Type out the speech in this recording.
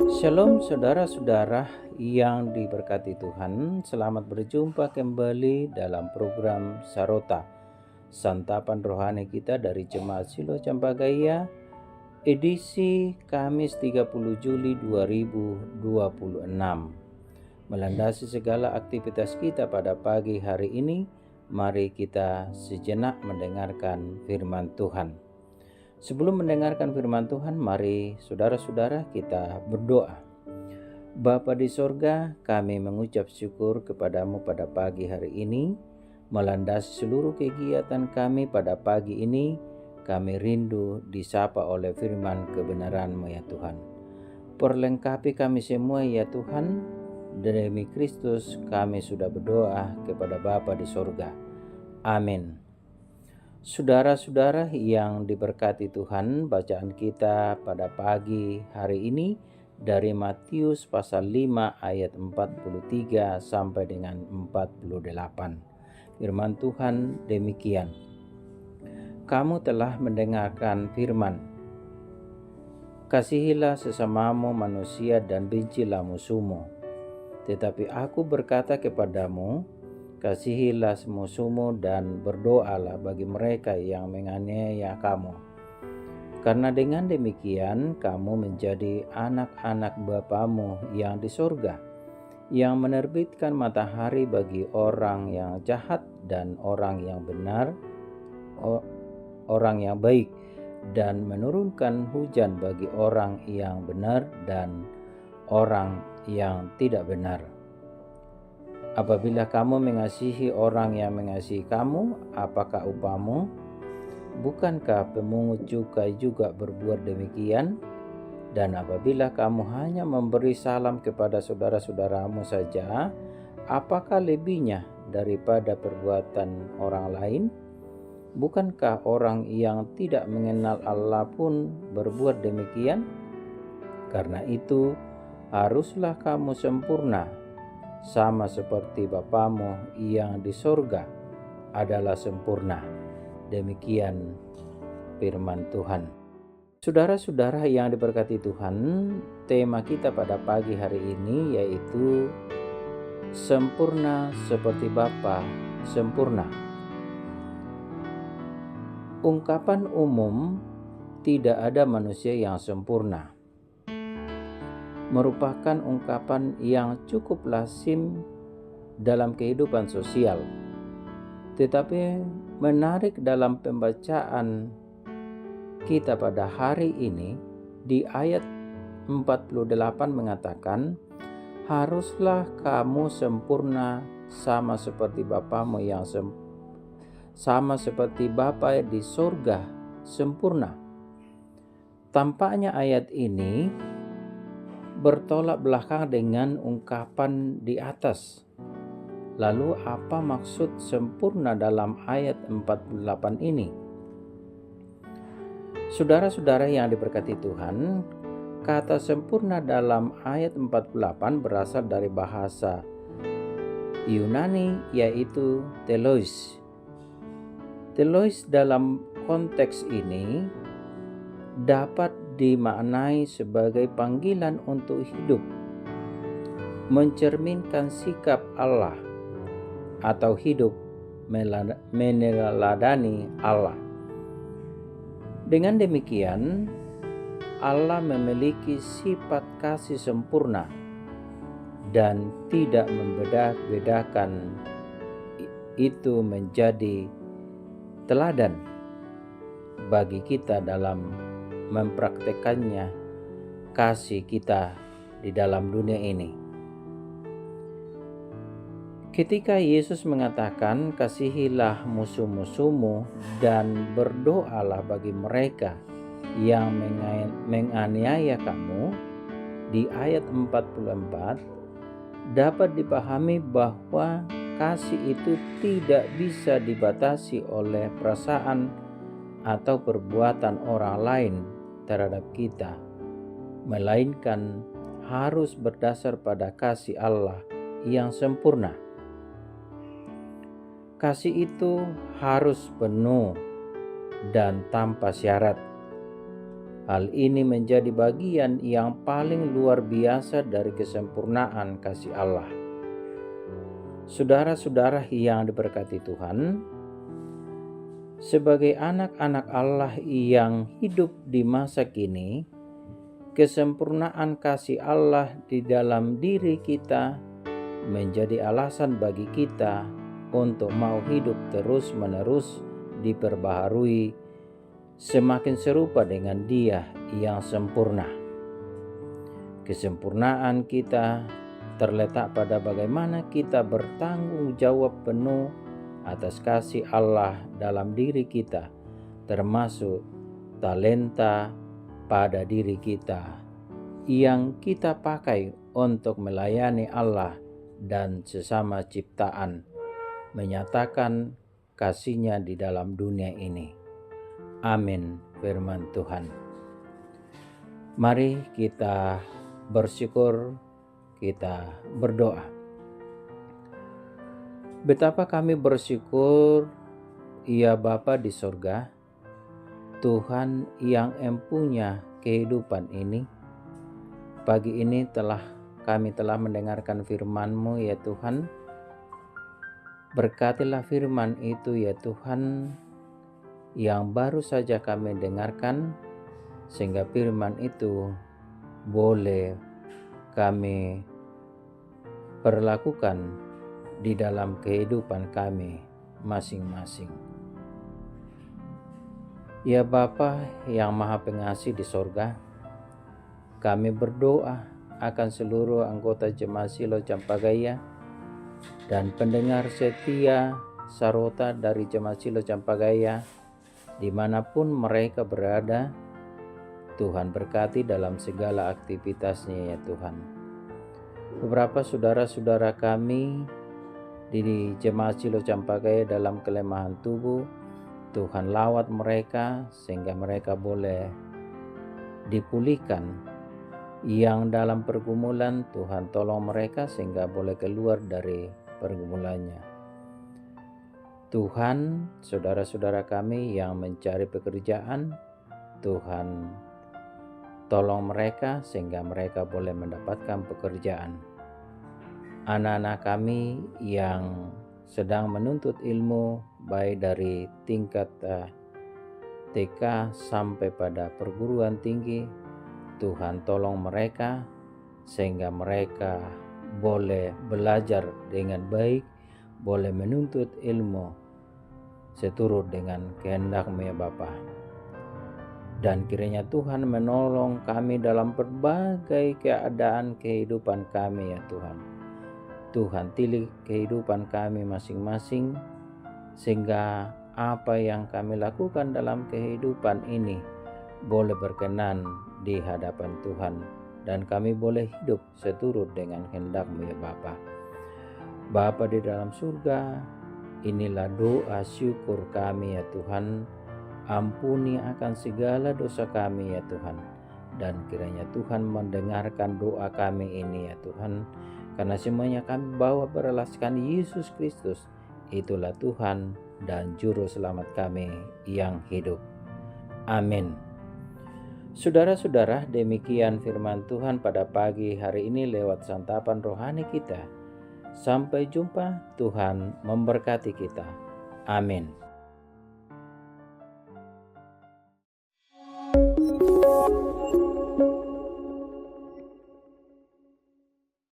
Shalom saudara-saudara yang diberkati Tuhan. Selamat berjumpa kembali dalam program Sarota, santapan rohani kita dari Jemaat Silo Campagaya, edisi Kamis 30 Juli 2026. Melandasi segala aktivitas kita pada pagi hari ini, mari kita sejenak mendengarkan firman Tuhan. Sebelum mendengarkan firman Tuhan, mari saudara-saudara kita berdoa. Bapa di sorga, kami mengucap syukur kepadamu pada pagi hari ini. Melandasi seluruh kegiatan kami pada pagi ini, kami rindu disapa oleh firman kebenaran-Mu ya Tuhan. Perlengkapi kami semua ya Tuhan. Demi Kristus kami sudah berdoa kepada Bapa di sorga. Amin. Saudara-saudara yang diberkati Tuhan, bacaan kita pada pagi hari ini dari Matius pasal 5 ayat 43 sampai dengan 48. Firman Tuhan demikian. Kamu telah mendengarkan firman, kasihilah sesamamu manusia dan bencilah musuhmu. Tetapi aku berkata kepadamu, kasihilah musuhmu dan berdoalah bagi mereka yang menganiaya kamu. Karena dengan demikian kamu menjadi anak-anak Bapamu yang di surga, yang menerbitkan matahari bagi orang yang jahat dan orang yang benar, orang yang baik, dan menurunkan hujan bagi orang yang benar dan orang yang tidak benar. Apabila kamu mengasihi orang yang mengasihi kamu, apakah upamu? Bukankah pemungut cukai juga berbuat demikian? Dan apabila kamu hanya memberi salam kepada saudara-saudaramu saja, apakah lebihnya daripada perbuatan orang lain? Bukankah orang yang tidak mengenal Allah pun berbuat demikian? Karena itu, haruslah kamu sempurna, sama seperti Bapamu yang di sorga adalah sempurna. Demikian firman Tuhan. Saudara-saudara yang diberkati Tuhan, tema kita pada pagi hari ini yaitu sempurna seperti Bapa sempurna. Ungkapan umum tidak ada manusia yang sempurna merupakan ungkapan yang cukup lazim dalam kehidupan sosial. Tetapi menarik dalam pembacaan kita pada hari ini, di ayat 48 mengatakan, haruslah kamu sempurna sama seperti Bapamu yang sama seperti Bapa di surga sempurna. Tampaknya ayat ini bertolak belakang dengan ungkapan di atas. Lalu apa maksud sempurna dalam ayat 48 ini? Saudara-saudara yang diberkati Tuhan, kata sempurna dalam ayat 48 berasal dari bahasa Yunani yaitu telos. Telos dalam konteks ini dapat dimaknai sebagai panggilan untuk hidup, mencerminkan sikap Allah atau hidup meneladani Allah. Dengan demikian, Allah memiliki sifat kasih sempurna dan tidak membeda-bedakan. Itu menjadi teladan bagi kita dalam mempraktekannya kasih kita di dalam dunia ini. Ketika Yesus mengatakan kasihilah musuh-musuhmu dan berdoalah bagi mereka yang menganiaya kamu, di ayat 44 dapat dipahami bahwa kasih itu tidak bisa dibatasi oleh perasaan atau perbuatan orang lain terhadap kita, melainkan harus berdasar pada kasih Allah yang sempurna. Kasih itu harus penuh dan tanpa syarat. Hal ini menjadi bagian yang paling luar biasa dari kesempurnaan kasih Allah. Saudara-saudara yang diberkati Tuhan, sebagai anak-anak Allah yang hidup di masa kini, kesempurnaan kasih Allah di dalam diri kita menjadi alasan bagi kita untuk mau hidup terus-menerus diperbaharui semakin serupa dengan Dia yang sempurna. Kesempurnaan kita terletak pada bagaimana kita bertanggung jawab penuh atas kasih Allah dalam diri kita, termasuk talenta pada diri kita yang kita pakai untuk melayani Allah dan sesama ciptaan, menyatakan kasih-Nya di dalam dunia ini. Amin, firman Tuhan. Mari kita bersyukur, kita berdoa. Betapa kami bersyukur, ya Bapa di sorga, Tuhan yang empunya kehidupan ini. Pagi ini kami telah mendengarkan firman-Mu ya Tuhan. Berkatilah firman itu ya Tuhan, yang baru saja kami dengarkan, sehingga firman itu boleh kami perlakukan di dalam kehidupan kami masing-masing. Ya Bapa yang Maha Pengasih di sorga, kami berdoa akan seluruh anggota Jemaat Shilo Campagaya dan pendengar setia Sarota dari Jemaat Shilo Campagaya dimanapun mereka berada. Tuhan berkati dalam segala aktivitasnya ya Tuhan. Beberapa saudara-saudara kami di Jemaat Shilo Campagaya dalam kelemahan tubuh, Tuhan lawat mereka sehingga mereka boleh dipulihkan. Yang dalam pergumulan, Tuhan tolong mereka sehingga boleh keluar dari pergumulannya. Tuhan, saudara-saudara kami yang mencari pekerjaan, Tuhan tolong mereka sehingga mereka boleh mendapatkan pekerjaan. Anak-anak kami yang sedang menuntut ilmu, baik dari tingkat TK sampai pada perguruan tinggi, Tuhan tolong mereka sehingga mereka boleh belajar dengan baik, boleh menuntut ilmu seturut dengan kehendak-Mu ya Bapa. Dan kiranya Tuhan menolong kami dalam berbagai keadaan kehidupan kami ya Tuhan. Tuhan tilik kehidupan kami masing-masing, sehingga apa yang kami lakukan dalam kehidupan ini boleh berkenan di hadapan Tuhan, dan kami boleh hidup seturut dengan kehendak-Mu ya Bapa. Bapa di dalam surga, inilah doa syukur kami ya Tuhan. Ampuni akan segala dosa kami ya Tuhan. Dan kiranya Tuhan mendengarkan doa kami ini ya Tuhan. Karena semuanya kami bawa beralaskan Yesus Kristus. Itulah Tuhan dan Juru Selamat kami yang hidup. Amin. Saudara-saudara, demikian firman Tuhan pada pagi hari ini lewat santapan rohani kita. Sampai jumpa, Tuhan memberkati kita. Amin.